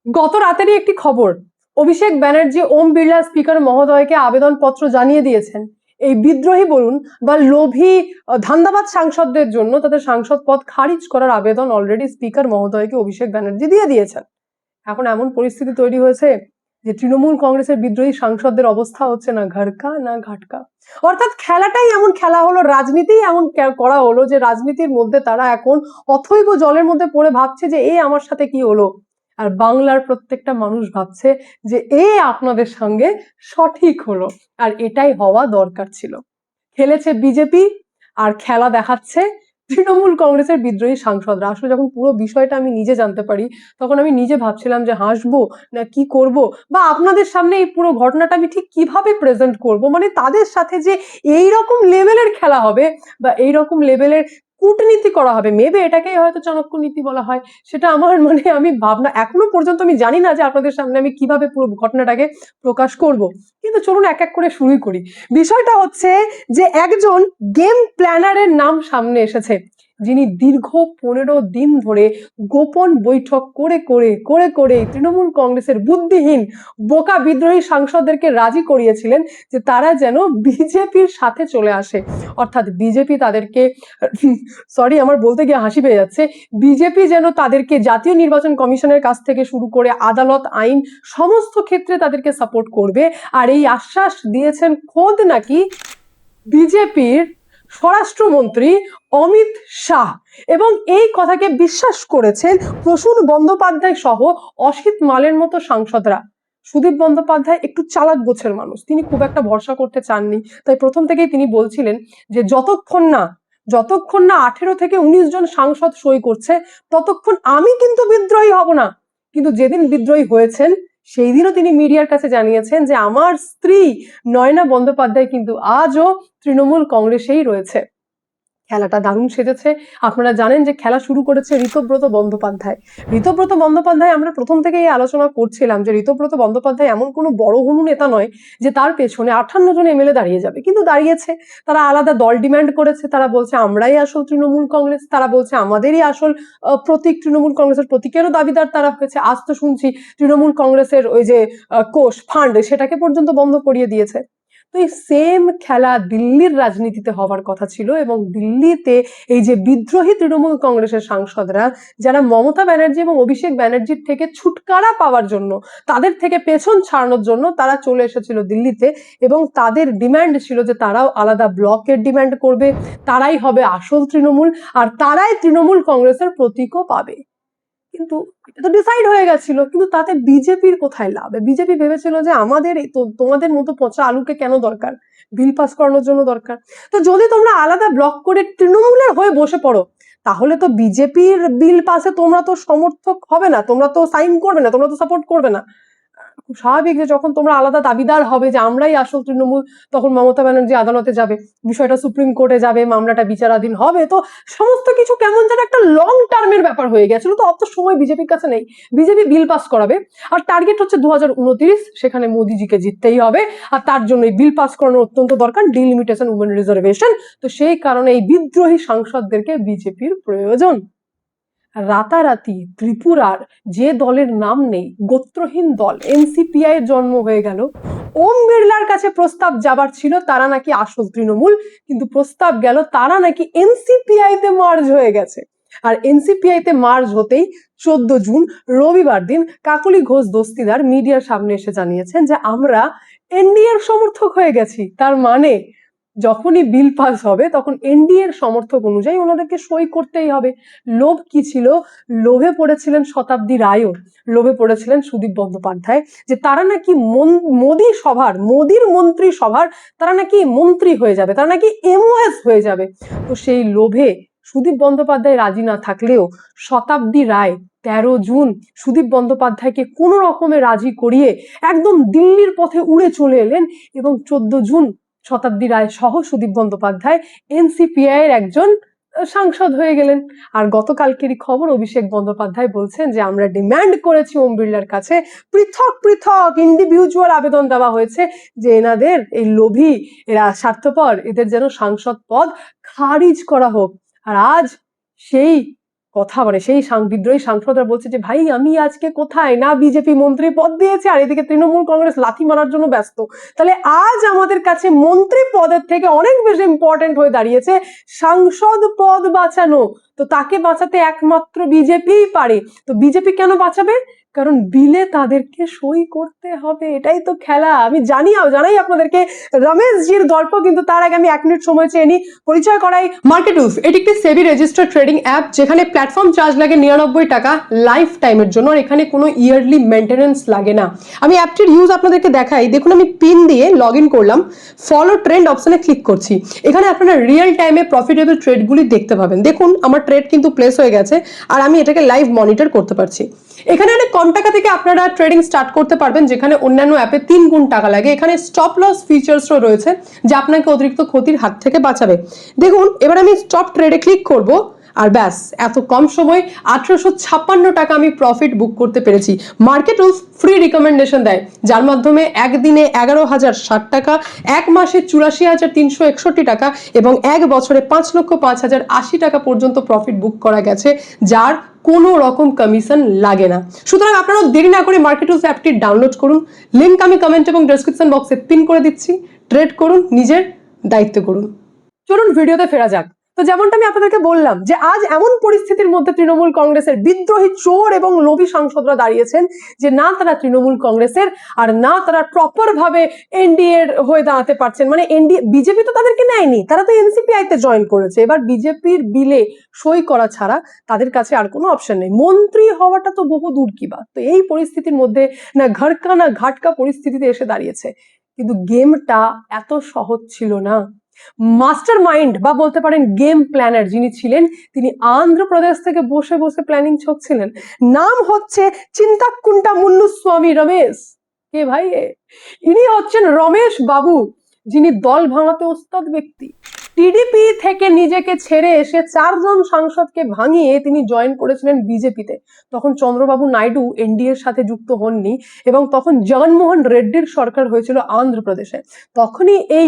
গত রাতেরই একটি খবর, অভিষেক ব্যানার্জি ওম বিড়লা স্পিকার মহোদয়কে আবেদনপত্র জানিয়ে দিয়েছেন এই বিদ্রোহী বলুন বা লোভী ধান্দাবাজ সাংসদদের জন্য তাদের সাংসদ পদ খারিজ করার আবেদন অলরেডি স্পিকার মহোদয়কে অভিষেক ব্যানার্জি দিয়ে দিয়েছেন। এখন এমন পরিস্থিতি তৈরি হয়েছে যে তৃণমূল কংগ্রেসের বিদ্রোহী সাংসদদের অবস্থা হচ্ছে না ঘরকা না ঘাটকা। অর্থাৎ খেলাটাই এমন খেলা হলো, রাজনীতি এমন করা হলো যে রাজনীতির মধ্যে তারা এখন অথৈব জলের মধ্যে পড়ে ভাবছে যে এ আমার সাথে কি হলো। আর বাংলার প্রত্যেকটা মানুষ ভাবছে যে এ আপনাদের সঙ্গে সঠিক হলো, আর এটাই হওয়া দরকার ছিল। খেলেছে বিজেপি আর খেলা দেখাচ্ছে তৃণমূল কংগ্রেসের বিদ্রোহী সাংসদরা। আসলে যখন পুরো বিষয়টা আমি নিজে জানতে পারি তখন আমি নিজে ভাবছিলাম যে হাসবো না কি করব, বা আপনাদের সামনে এই পুরো ঘটনাটা আমি ঠিক কিভাবে প্রেজেন্ট করব। মানে তাদের সাথে যে এইরকম লেভেলের খেলা হবে বা এইরকম লেভেলের কূটনীতি করা হবে, মেবে এটাকেই হয়তো চাণক্য নীতি বলা হয়, সেটা আমার আমি ভাবনা এখনো পর্যন্ত আমি জানি না যে আপনাদের সামনে আমি কিভাবে পুরো ঘটনাটাকে প্রকাশ করব। কিন্তু চলুন এক এক করে শুরু করি। বিষয়টা হচ্ছে যে একজন গেম প্ল্যানারের নাম সামনে এসেছে, যিনি দীর্ঘ 15 দিন ধরে গোপন বৈঠক করে করে করে করে তৃণমূল কংগ্রেসের বুদ্ধিহীন বোকা বিদ্রোহী সাংসদদেরকে রাজি করিয়েছিলেন যে তারা যেন বিজেপির সাথে চলে আসে। অর্থাৎ বিজেপি তাদেরকে, সরি আমার বলতে গিয়ে হাসি পেয়ে যাচ্ছে, বিজেপি যেন তাদেরকে জাতীয় নির্বাচন কমিশনের কাছ থেকে শুরু করে আদালত আইন সমস্ত ক্ষেত্রে তাদেরকে সাপোর্ট করবে। আর এই আশ্বাস দিয়েছেন খোদ নাকি বিজেপির স্বরাষ্ট্রমন্ত্রী অমিত শাহ, এবং এই কথাকে বিশ্বাস করেছেন প্রসূন বন্দ্যোপাধ্যায় সহ অসিত মালের মতো সাংসদরা। সুদীপ বন্দ্যোপাধ্যায় একটু চালাক গোছের মানুষ, তিনি খুব একটা ভরসা করতে চাননি, তাই প্রথম থেকেই তিনি বলছিলেন যে যতক্ষণ না 18 থেকে 19 জন সাংসদ সই করছে ততক্ষণ আমি কিন্তু বিদ্রোহী হব না। কিন্তু যেদিন বিদ্রোহী হয়েছেন সেই দিনও তিনি মিডিয়ার কাছে জানিয়েছেন যে আমার স্ত্রী নয়না বন্দ্যোপাধ্যায় কিন্তু আজও তৃণমূল কংগ্রেসেই রয়েছে। খেলাটা দারুণ সেজেছে। আপনারা জানেন যে খেলা শুরু করেছে ঋতব্রত বন্দ্যোপাধ্যায়। ঋতব্রত বন্দ্যোপাধ্যায়, আমরা প্রথম থেকেই আলোচনা করছিলাম যে ঋতব্রত বন্দ্যোপাধ্যায় এমন কোনো বড় হনু নেতা নয় যে তার পেছনে 58 জন এমএলএ দাঁড়িয়ে যাবে, কিন্তু দাঁড়িয়েছে। তারা আলাদা দল ডিমান্ড করেছে, তারা বলছে আমরাই আসল তৃণমূল কংগ্রেস, তারা বলছে আমাদেরই আসল প্রতীক তৃণমূল কংগ্রেসের প্রতীকেরও দাবিদার তারা হয়েছে। আজ তো শুনছি তৃণমূল কংগ্রেসের ওই যে কোষ ফান্ড সেটাকে পর্যন্ত বন্ধ করিয়ে দিয়েছে। তো এই সেম খেলা দিল্লির রাজনীতিতে হওয়ার কথা ছিল, এবং দিল্লিতে এই যে বিদ্রোহী তৃণমূল কংগ্রেসের সাংসদরা যারা মমতা ব্যানার্জি এবং অভিষেক ব্যানার্জির থেকে ছুটকারা পাওয়ার জন্য, তাদের থেকে পেছন ছাড়ানোর জন্য তারা চলে এসেছিল দিল্লিতে, এবং তাদের ডিমান্ড ছিল যে তারাও আলাদা ব্লকের ডিমান্ড করবে, তারাই হবে আসল তৃণমূল, আর তারাই তৃণমূল কংগ্রেসের প্রতীকও পাবে। কিন্তু এটা তো ডিসাইড হয়ে গেছিল, কিন্তু তাতে বিজেপির কোথায় লাভ? বিজেপি ভেবেছিল যে আমাদের এই তোমাদের মতো পচা আলুকে কেন দরকার, বিল পাস করানোর জন্য দরকার। তো যদি তোমরা আলাদা ব্লক করে তৃণমূলের হয়ে বসে পড়ো তাহলে তো বিজেপির বিল পাসে তোমরা তো সমর্থক হবে না, তোমরা তো সাইন করবে না, তোমরা তো সাপোর্ট করবে না। খুব স্বাভাবিক যে যখন তোমরা আলাদা দাবিদার হবে যে আমরাই আসল তৃণমূল, তখন মমতা ব্যানার্জি আদালতে যাবে, বিষয়টা সুপ্রিম কোর্টে যাবে, মামলাটা বিচারাধীন হবে। তো সমস্ত কিছু কেমন যেন একটা লং টার্মের ব্যাপার হয়ে গেছিল। তো অত সময় বিজেপির কাছে নেই, বিজেপি বিল পাস করাবে, আর টার্গেট হচ্ছে 2029, সেখানে মোদিজিকে জিততেই হবে, আর তার জন্য এই বিল পাস করানো অত্যন্ত দরকার, ডিলিমিটেশন উমেন রিজার্ভেশন। তো সেই কারণে এই বিদ্রোহী সাংসদদেরকে বিজেপির প্রয়োজন। রাতারাতি ত্রিপুরার যে দলের নাম নেই, গোত্রহীন দল এনসিপিআই এর জন্ম হয়ে গেল। ওম বিড়লার কাছে প্রস্তাব যাবার ছিল তারা নাকি আসল তৃণমূল, কিন্তু প্রস্তাব গেল তারা নাকি এনসিপিআই তে মার্জ হয়ে গেছে। আর এনসিপিআই তে মার্জ হতেই 14 জুন রবিবার দিন কাকলি ঘোষ দস্তিদার মিডিয়ার সামনে এসে জানিয়েছেন যে আমরা এনডিএ এর সমর্থক হয়ে গেছি। তার মানে যখনই বিল পাস হবে তখন এনডিএ এর সমর্থক অনুযায়ী ওনাদেরকে সই করতেই হবে। লোভ কি ছিল? লোভে পড়েছিলেন শতাব্দী রায়ও, লোভে পড়েছিলেন সুদীপ বন্দ্যোপাধ্যায়, যে তারা নাকি মোদী সভার, মোদীর মন্ত্রী সভার তারা নাকি মন্ত্রী হয়ে যাবে, তারা নাকি এমওএস হয়ে যাবে। তো সেই লোভে সুদীপ বন্দ্যোপাধ্যায় রাজি না থাকলেও শতাব্দী রায় 13 জুন সুদীপ বন্দ্যোপাধ্যায়কে কোনো রকমে রাজি করিয়ে একদম দিল্লির পথে উড়ে চলে এলেন, এবং 14 জুন শতাব্দী রায় সহ সুদীপ বন্দ্যোপাধ্যায় এনসিপিআই এর একজন সাংসদ হয়ে গেলেন। আর গতকালকেরই খবর, অভিষেক বন্দ্যোপাধ্যায় বলছেন যে আমরা ডিমান্ড করেছি ওম বিড়লার কাছে, পৃথক পৃথক ইন্ডিভিজুয়াল আবেদন দেওয়া হয়েছে যে এনাদের এই লোভী, এরা স্বার্থপর, এদের যেন সাংসদ পদ খারিজ করা হোক। আর আজ সেই কথা, মানে সেই বিদ্রোহী সাংসদরা বলছে যে ভাই আমি আজকে কোথায়, না বিজেপি মন্ত্রী পদ দিয়েছে আর এদিকে তৃণমূল কংগ্রেস লাথি মারার জন্য ব্যস্ত। তাহলে আজ আমাদের কাছে মন্ত্রী পদের থেকে অনেক বেশি ইম্পর্টেন্ট হয়ে দাঁড়িয়েছে সাংসদ পদ বাঁচানো। তো তাকে বাঁচাতে একমাত্র বিজেপিই পারে। তো বিজেপি কেন বাঁচাবে? কারণ বিলে তাদেরকে সই করতে হবে, এটাই তো খেলা। আমি জানাই আপনাদেরকে রমেশ জির গল্প, কিন্তু তার আগে আমি 1 মিনিট সময় চেয়ে নিই, পরিচয় করাই মার্কেটউলফ। এটি একটি সেবি রেজিস্টার্ড ট্রেডিং অ্যাপ, যেখানে প্ল্যাটফর্ম চার্জ লাগে 99 টাকা লাইফ টাইমের জন্য, আর এখানে কোনো ইয়ারলি মেনটেনেন্স লাগে না। আমি অ্যাপটির ইউজ আপনাদেরকে দেখাই। দেখুন, আমি পিন দিয়ে লগ ইন করলাম, ফলো ট্রেন্ড অপশনে ক্লিক করছি। এখানে আপনারা রিয়েল টাইমে প্রফিটেবল ট্রেডগুলি দেখতে পাবেন। দেখুন আমার ট্রেড কিন্তু প্লেস হয়ে গেছে আর আমি এটাকে লাইভ মনিটর করতে পারছি। এখানে অনেক কম টাকা থেকে আপনারা ট্রেডিং স্টার্ট করতে পারবেন, যেখানে অন্যান্য অ্যাপে 3 গুণ টাকা লাগে। এখানে স্টপ লস ফিচার্সও রয়েছে, যা আপনাকে অতিরিক্ত ক্ষতির হাত থেকে বাঁচাবে। দেখুন এবার আমি স্টপ ট্রেডে ক্লিক করব, আর ব্যাস, এত কম সময় 1856 টাকা আমি প্রফিট বুক করতে পেরেছি। মার্কেটউলফ ফ্রি রিকমেন্ডেশন দেয়, যার মাধ্যমে একদিনে 11,060 টাকা, এক মাসে 84,361 টাকা এবং এক বছরে 5,05,080 টাকা পর্যন্ত প্রফিট বুক করা গেছে, যার কোনো রকম কমিশন লাগে না। সুতরাং আপনারা দেরি না করে মার্কেটউলফ অ্যাপটি ডাউনলোড করুন। লিংক আমি কমেন্ট এবং ডেসক্রিপশন বক্সে পিন করে দিচ্ছি। ট্রেড করুন, নিজের দায়িত্ব করুন। চলুন ভিডিওতে ফেরা যাক। তো যেমনটা আমি আপনাদেরকে বললাম যে আজ এমন পরিস্থিতির মধ্যে তৃণমূল কংগ্রেসের বিদ্রোহী চোর এবং লোভী সাংসদরা দাঁড়িয়েছেন যে না তারা তৃণমূল কংগ্রেসের আর না তারা প্রপার ভাবে এনডিএ হয়ে দাঁড়াতে পারছেন। মানে এনডিএ, বিজেপি তো তাদেরকে নেয়নি, তারা তো এনসিপিআই তে জয়েন করেছে। এবার বিজেপির বিলে সই করা ছাড়া তাদের কাছে আর কোনো অপশন নেই। মন্ত্রী হওয়াটা তো বহু দূর কি বাত। তো এই পরিস্থিতির মধ্যে না ঘরকা না ঘাটকা পরিস্থিতিতে এসে দাঁড়িয়েছে। কিন্তু গেমটা এত সহজ ছিল না। মাস্টার মাইন্ড বা বলতে পারেন গেম প্ল্যানার যিনি ছিলেন, তিনি অন্ধ্রপ্রদেশ থেকে বসে বসে প্ল্যানিং ছকছিলেন। নাম হচ্ছে চিন্তাকুন্টা মুন্নুস্বামী রমেশ। কে ভাই? ইনি হচ্ছেন রমেশ বাবু, যিনি দল ভাঙাতে ওস্তাদ ব্যক্তি। টিডিপি থেকে নিজেকে ছেড়ে এসে 4 জন সাংসদকে ভাঙিয়ে তিনি জয়েন করেছিলেন বিজেপিতে। তখন চন্দ্রবাবু নাইডু এনডিএ এর সাথে যুক্ত হননি এবং তখন জগনমোহন রেড্ডির সরকার হয়েছিল অন্ধ্রপ্রদেশে। তখনই এই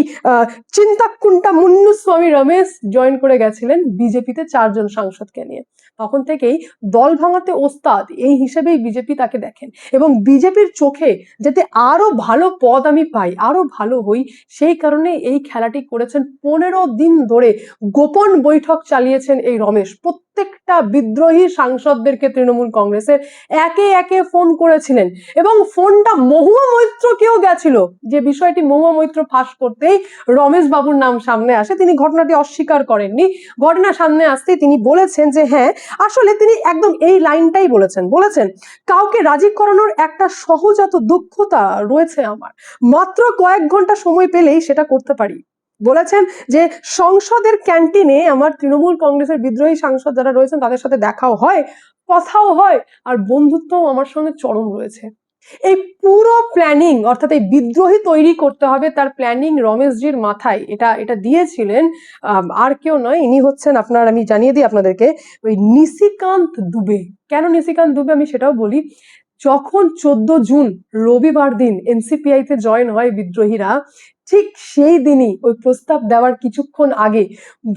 চিন্তাকুন্টা মুন্নুস্বামী রমেশ জয়েন করে গেছিলেন বিজেপিতে 4 জন সাংসদকে নিয়ে। তখন থেকেই দল ভাঙাতে ওস্তাদ এই হিসেবেই বিজেপি তাকে দেখেন এবং বিজেপির চোখে যাতে আরো ভালো পদ আমি পাই, আরো ভালো হই, সেই কারণে এই খেলাটি করেছেন। 15 দিন ধরে গোপন বৈঠক চালিয়েছেন এই রমেশ। প্রত্যেকটা বিদ্রোহী সাংসদদেরকে তৃণমূল কংগ্রেসের একে একে ফোন করেছিলেন এবং ফোনটা মহুয়া মৈত্রকেও গেছিল। যে বিষয়টি মহুয়া মৈত্র ফাঁস করতেই রমেশ বাবুর নাম সামনে আসে। তিনি ঘটনাটি অস্বীকার করেননি। ঘটনা সামনে আসতেই তিনি বলেছেন যে হ্যাঁ, আসলে তিনি একদম এই লাইনটাই বলেছেন কাউকে রাজি করানোর একটা সহজাত দক্ষতা রয়েছে আমার, মাত্র কয়েক ঘন্টা সময় পেলেই সেটা করতে পারি। বলেছেন যে সংসদের ক্যান্টিনে আমার তৃণমূল কংগ্রেসের বিদ্রোহী সাংসদ যারা রয়েছেন তাদের সাথে দেখাও হয়, কথাও হয়, আর বন্ধুত্বও আমার সঙ্গে চরম রয়েছে। এই পুরো প্ল্যানিং, অর্থাৎ এই বিদ্রোহী তৈরি করতে হবে, তার প্ল্যানিং রমেশজির মাথায় এটা দিয়েছিলেন আর কেউ নয়, ইনি হচ্ছেন আপনার, আমি জানিয়ে দিই আপনাদেরকে, ওই নিশিকান্ত দুবে। কেন নিশিকান্ত দুবে আমি সেটাও বলি। যখন 14 জুন রবিবার দিন এনসিপিআই তে জয়েন হয় বিদ্রোহীরা, ঠিক সেই দিনই ওই প্রস্তাব দেওয়ার কিছুক্ষণ আগে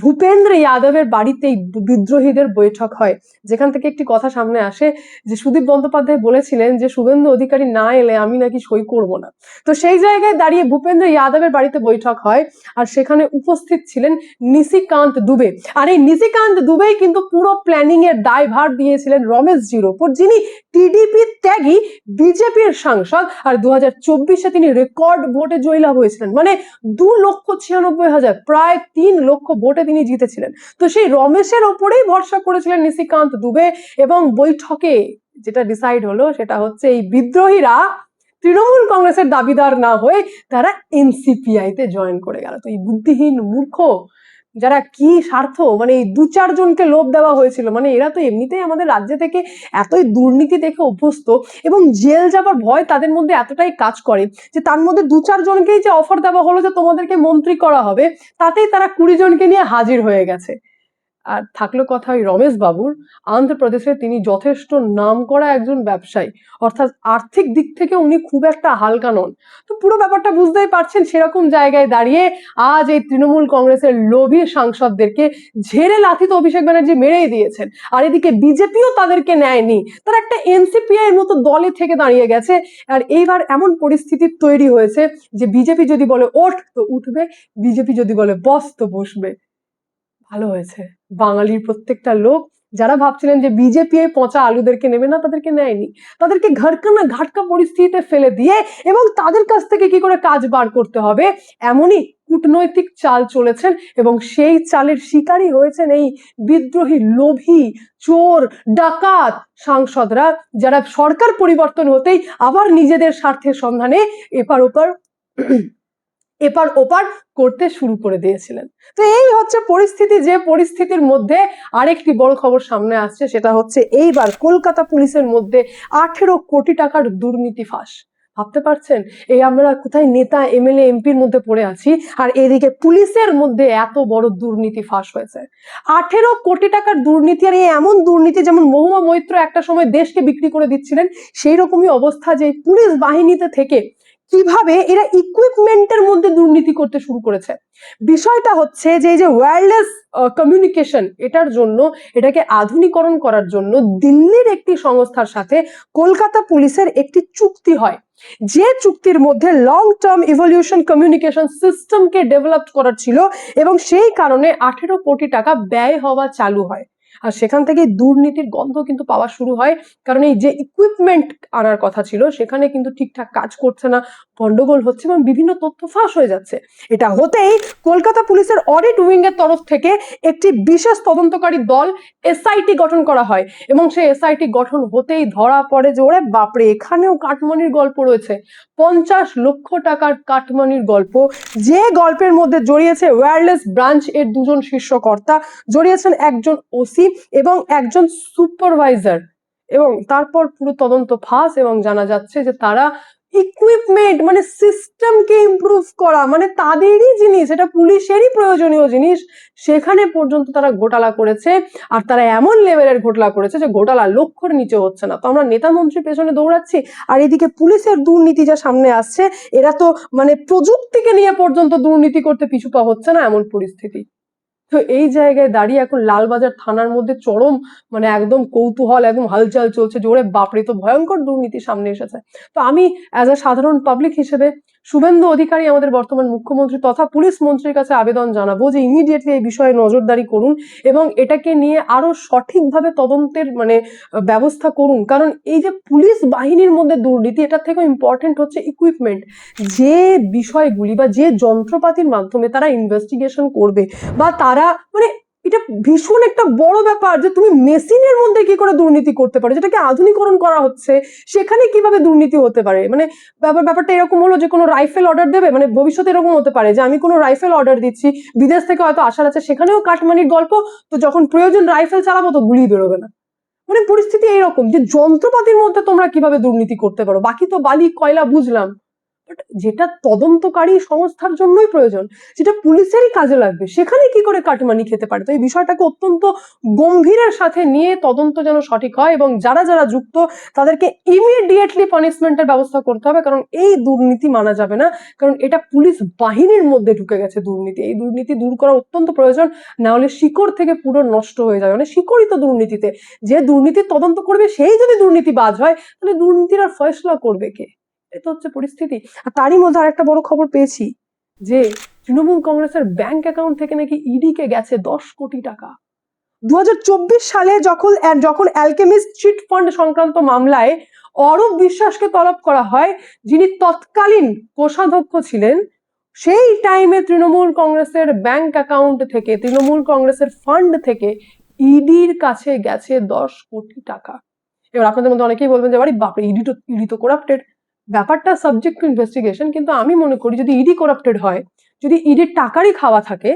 ভূপেন্দ্র যাদবের বাড়িতেই বিদ্রোহীদের বৈঠক হয়, যেখান থেকে একটি কথা সামনে আসে যে সুদীপ বন্দ্যোপাধ্যায় বলেছিলেন যে শুভেন্দু অধিকারী না এলে আমি নাকি সই করব না। তো সেই জায়গায় দাঁড়িয়ে ভূপেন্দ্র যাদবের বাড়িতে বৈঠক হয় আর সেখানে উপস্থিত ছিলেন নিশিকান্ত দুবে। আর এই নিশিকান্ত দুবেই কিন্তু পুরো প্ল্যানিং এর দায়ভার দিয়েছিলেন রমেশ জির ওপর, যিনি টিডিপি ত্যাগী বিজেপির সাংসদ আর 2024-এ তিনি রেকর্ড ভোটে জয়লাভ হয়েছিলেন। মানে 2,96,000, প্রায় 3 লক্ষ ভোটে তিনি জিতেছিলেন। তো সেই রমেশের ওপরেই ভরসা করেছিলেন নিশিকান্ত দুবে এবং বৈঠকে যেটা ডিসাইড হলো সেটা হচ্ছে এই বিদ্রোহীরা তৃণমূল কংগ্রেসের দাবিদার না হয়ে তারা এনসিপিআই তে জয়েন করে গেল। তো এই বুদ্ধিহীন মূর্খ যারা কি স্বার্থ, মানে এই 2-4 জনকে লোভ দেওয়া হয়েছিল, মানে এরা তো এমনিতেই আমাদের রাজ্য থেকে এতই দুর্নীতি দেখে অভ্যস্ত এবং জেল যাবার ভয় তাদের মধ্যে এতটাই কাজ করে যে তার মধ্যে 2-4 জনকেই যে অফার দেওয়া হলো যে তোমাদেরকে মন্ত্রী করা হবে, তাতেই তারা 20 জনকে নিয়ে হাজির হয়ে গেছে। আর থাকলো কথা ওই রমেশ বাবুর, আন্ধ্রপ্রদেশে তিনি যথেষ্ট নামকরা একজন ব্যবসায়ী, অর্থাৎ আর্থিক দিক থেকে উনি খুব একটা হালকা নন। তো পুরো ব্যাপারটা বুঝতেই পারছেন, সেরকম জায়গায় দাঁড়িয়ে আজ এই তৃণমূল কংগ্রেসের লোভী সাংসদদেরকে ঝেড়ে লাথি তো অভিষেক ব্যানার্জি মেরেই দিয়েছেন, আর এদিকে বিজেপিও তাদেরকে নেয়নি, তারা একটা এনসিপিআই এর মতো দলে থেকে দাঁড়িয়ে গেছে। আর এইবার এমন পরিস্থিতি তৈরি হয়েছে যে বিজেপি যদি বলে ওঠ তো উঠবে, বিজেপি যদি বলে বস তো বসবে। ভালো হয়েছে, বাঙালির প্রত্যেকটা লোক যারা ভাবছিলেন যে বিজেপি এই পচা আলুদেরকে নেবে না, তাদেরকে নেয়নি, তাদেরকে ঘাটকা ঘাটকা পরিস্থিতিতে ফেলে দিয়ে এবং তাদের কাছ থেকে কি করে কাজ বার করতে হবে এমনই কূটনৈতিক চাল চলেছেন, এবং সেই চালের শিকারই হয়েছেন এই বিদ্রোহী, লোভী, চোর, ডাকাত সাংসদরা, যারা সরকার পরিবর্তন হতেই আবার নিজেদের স্বার্থের সন্ধানে এপার ওপার করতে শুরু করে দিয়েছিলেন। তো এই হচ্ছে পরিস্থিতি, যে পরিস্থিতির মধ্যে আরেকটি বড় খবর সামনে আসছে, সেটা হচ্ছে এইবার কলকাতা পুলিশের মধ্যে 18 কোটি টাকার দুর্নীতি ফাঁস। ভাবতে পারছেন, এই আমরা কোথায় নেতা, এমএলএ, এমপির মধ্যে পড়ে আছি, আর এদিকে পুলিশের মধ্যে এত বড় দুর্নীতি ফাঁস হয়েছে। 18 কোটি টাকার দুর্নীতি, আর এই এমন দুর্নীতি যেমন মহুয়া মৈত্র একটা সময় দেশকে বিক্রি করে দিচ্ছিলেন, সেই রকমই অবস্থা যে পুলিশ বাহিনীতে থেকে কিভাবে এরা ইকুইপমেন্টের মধ্যে দুর্নীতি করতে শুরু করেছে। বিষয়টা হচ্ছে যে এই যে ওয়্যারলেস কমিউনিকেশন, এটার জন্য, এটাকে আধুনিকরণ করার জন্য দিল্লির একটি সংস্থার সাথে কলকাতা পুলিশের একটি চুক্তি হয়, যে চুক্তির মধ্যে লং টার্ম ইভলিউশন কমিউনিকেশন সিস্টেমকে ডেভেলপ করার ছিল, এবং সেই কারণে 18 কোটি টাকা ব্যয় হওয়া চালু হয়। আর সেখান থেকে দুর্নীতির গন্ধ কিন্তু পাওয়া শুরু হয়, কারণ এই যে ইকুইপমেন্ট আনার কথা ছিল সেখানে কিন্তু ঠিকঠাক কাজ করছে না, গন্ডগোল হচ্ছে এবং বিভিন্ন তথ্য ফাঁস হয়ে যাচ্ছে। এটা হতেই কলকাতা পুলিশের অডিট উইং এর তরফ থেকে একটি বিশেষ তদন্তকারী দল এসআইটি গঠন করা হয়, এবং সেই এসআইটি গঠন হতেই ধরা পড়ে যে ওরে বাপরে, এখানেও কাটমানির গল্প রয়েছে। 50 লক্ষ টাকার কাটমানির গল্প, যে গল্পের মধ্যে জড়িয়েছে ওয়্যারলেস ব্রাঞ্চ এর দুজন শীর্ষকর্তা, জড়িয়েছেন একজন ওসি এবং একজন সুপারভাইজার, এবং তারপর পুরো তদন্ত ফাঁস, এবং জানা যাচ্ছে যে তারা ইকুইপমেন্ট মানে সিস্টেমকে ইমপ্রুভ করা, মানে তাদেরই জিনিস, এটা পুলিশেরই প্রয়োজনীয় জিনিস, সেখানে পর্যন্ত তারা ঘোটালা করেছে। আর তারা এমন লেভেলের ঘোটালা করেছে যে ঘোটালা লক্ষ্যর নিচে হচ্ছে না। তো আমরা নেতা মন্ত্রীর পেছনে দৌড়াচ্ছি, আর এদিকে পুলিশের দুর্নীতি যা সামনে আসছে, এরা তো মানে প্রযুক্তিকে নিয়ে পর্যন্ত দুর্নীতি করতে পিছু পা হচ্ছে না, এমন পরিস্থিতি। তো এই জায়গায় দাঁড়িয়ে এখন লালবাজার থানার মধ্যে চরম মানে একদম কৌতূহল, একদম হালচাল চলছে, জোরে বাপরে তো ভয়ঙ্কর দুর্নীতি সামনে এসেছে। তো আমি অ্যাজ আ সাধারণ পাবলিক হিসেবে শুভেন্দু অধিকারী, আমাদের বর্তমান মুখ্যমন্ত্রী তথা পুলিশ মন্ত্রীর কাছে আবেদন জানাবো যে ইমিডিয়েটলি এই বিষয়ে নজরদারি করুন এবং এটাকে নিয়ে আরো সঠিকভাবে তদন্তের মানে ব্যবস্থা করুন। কারণ এই যে পুলিশ বাহিনীর মধ্যে দুর্নীতি, এটার থেকেও ইম্পর্টেন্ট হচ্ছে ইকুইপমেন্ট, যে বিষয়গুলি বা যে যন্ত্রপাতির মাধ্যমে তারা ইনভেস্টিগেশন করবে, বা তারা মানে এটা ভীষণ একটা বড় ব্যাপার যে তুমি মেশিনের মধ্যে কি করে দুর্নীতি করতে পারো, যেটাকে আধুনিকরণ করা হচ্ছে, সেখানে কিভাবে দুর্নীতি হতে পারে। মানে ব্যাপারটা এরকম হলো যে কোনো রাইফেল অর্ডার দেবে, মানে ভবিষ্যতে এরকম হতে পারে যে আমি কোনো রাইফেল অর্ডার দিচ্ছি, বিদেশ থেকে হয়তো আসার আছে, সেখানেও কাটমানির গল্প, তো যখন প্রয়োজন রাইফেল চালাবো তো গুলি বেরোবে না। মানে পরিস্থিতি এইরকম যে যন্ত্রপাতির মধ্যে তোমরা কিভাবে দুর্নীতি করতে পারো, বাকি তো বালি কয়লা বুঝলাম, যেটা তদন্তকারী সংস্থার জন্যই প্রয়োজন, যেটা পুলিশেরই কাজে লাগবে, সেখানে কি করে কাটমানি খেতে পারে। তো এই বিষয়টাকে অত্যন্ত গম্ভীরের সাথে নিয়ে তদন্ত যেন সঠিক হয়, এবং যারা যারা যুক্ত তাদেরকে ইমিডিয়েটলি পানিশমেন্টের ব্যবস্থা করতে হবে, কারণ এই দুর্নীতি মানা যাবে না, কারণ এটা পুলিশ বাহিনীর মধ্যে ঢুকে গেছে দুর্নীতি। এই দুর্নীতি দূর করা অত্যন্ত প্রয়োজন, না হলে শিকড় থেকে পুরো নষ্ট হয়ে যাবে। মানে শিকড়ই তো দুর্নীতিতে, যে দুর্নীতির তদন্ত করবে সেই যদি দুর্নীতিবাজ হয়, তাহলে দুর্নীতির আর ফয়সলা করবে কে? এটা হচ্ছে পরিস্থিতি। আর তারই মধ্যে আরেকটা বড় খবর পেয়েছি যে তৃণমূল কংগ্রেসের ব্যাংক অ্যাকাউন্ট থেকে নাকি ইডি কে গেছে 10 কোটি টাকা। 2024 সালে যখন অ্যালকেমিস্ট চিট ফান্ড সংক্রান্ত মামলায় অরূপ বিশ্বাসকে তলব করা হয়, যিনি তৎকালীন কোষাধ্যক্ষ ছিলেন, সেই টাইমে তৃণমূল কংগ্রেসের ব্যাংক অ্যাকাউন্ট থেকে, তৃণমূল কংগ্রেসের ফান্ড থেকে ইডির কাছে গেছে 10 কোটি টাকা। এবার আপনাদের মধ্যে অনেকেই বলবেন যে আরে বাপরে, ইডি তো করাপ্টেড, ব্যাপারটা সাবজেক্ট টু ইনভেস্টিগেশন। কিন্তু আমি মনে করি যদি ইডি করাপ্টেড হয়, যদি ইডির টাকারই খাওয়া থাকে,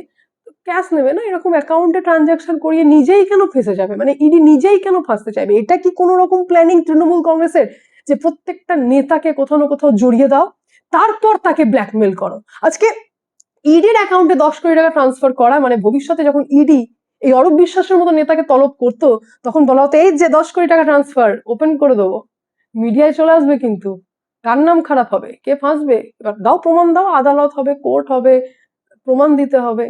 ক্যাশ নেবে না, এরকম অ্যাকাউন্টে ট্রানজাকশন করিয়ে নিজেই কেন ফেসে যাবে, মানে ইডি নিজেই কেন ফাঁসতে চাইবে? এটা কি কোনো রকম প্ল্যানিং তৃণমূল কংগ্রেসের, যে প্রত্যেকটা নেতাকে কোথাও না কোথাও জড়িয়ে দাও, তারপর তাকে ব্ল্যাকমেল করো? আজকে ইডির অ্যাকাউন্টে 10 কোটি টাকা ট্রান্সফার করা মানে ভবিষ্যতে যখন ইডি এই অরূপ বিশ্বাসের মতো নেতাকে তলব করতো, তখন বলা হতো এই যে 10 কোটি টাকা ট্রান্সফার ওপেন করে দেবো, মিডিয়ায় চলে আসবে, কিন্তু কার নাম খারাপ হবে, কে ফাঁসবে, এবার দাও প্রমাণ দাও, আদালত হবে, কোর্ট হবে, প্রমাণ দিতে হবে।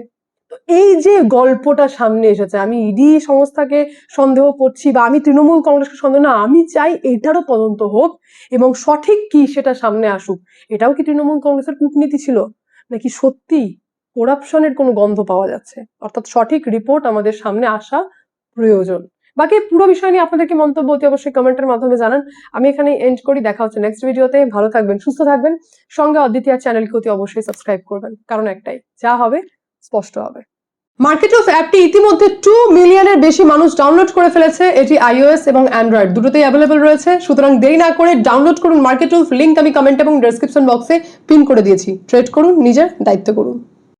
তো এই যে গল্পটা সামনে এসেছে, আমি ইডি সংস্থাকে সন্দেহ করছি বা আমি তৃণমূল কংগ্রেসকে সন্দেহ না, আমি চাই এটারও তদন্ত হোক এবং সঠিক কি সেটা সামনে আসুক। এটাও কি তৃণমূল কংগ্রেসের কূটনীতি ছিল, নাকি সত্যি করাপশনের কোনো গন্ধ পাওয়া যাচ্ছে? অর্থাৎ সঠিক রিপোর্ট আমাদের সামনে আসা প্রয়োজন। বাকি পুরো বিষয় নিয়ে আপনাদের কি মন্তব্য অতি অবশ্যই কমেন্টের মাধ্যমে জানান। আমি এখানে এন্ড করি, দেখা হচ্ছে নেক্সট ভিডিওতে। ভালো থাকবেন, সুস্থ থাকবেন, সঙ্গে অদ্বিতীয় চ্যানেলকে অতি অবশ্যই সাবস্ক্রাইব করবেন, কারণ একটাই, যা হবে স্পষ্ট হবে। মার্কেট অফ অ্যাপটি ইতিমধ্যে 2 মিলিয়নের বেশি মানুষ ডাউনলোড করে ফেলেছে। এটি iOS এবং অ্যান্ড্রয়েড দুটোতেই অ্যাভেলেবল রয়েছে। সুতরাং দেরি না করে ডাউনলোড করুন মার্কেট অফ, লিংক আমি কমেন্ট এবং ডেসক্রিপশন বক্সে পিন করে দিয়েছি। ট্রেড করুন, নিজের দায়িত্ব করুন।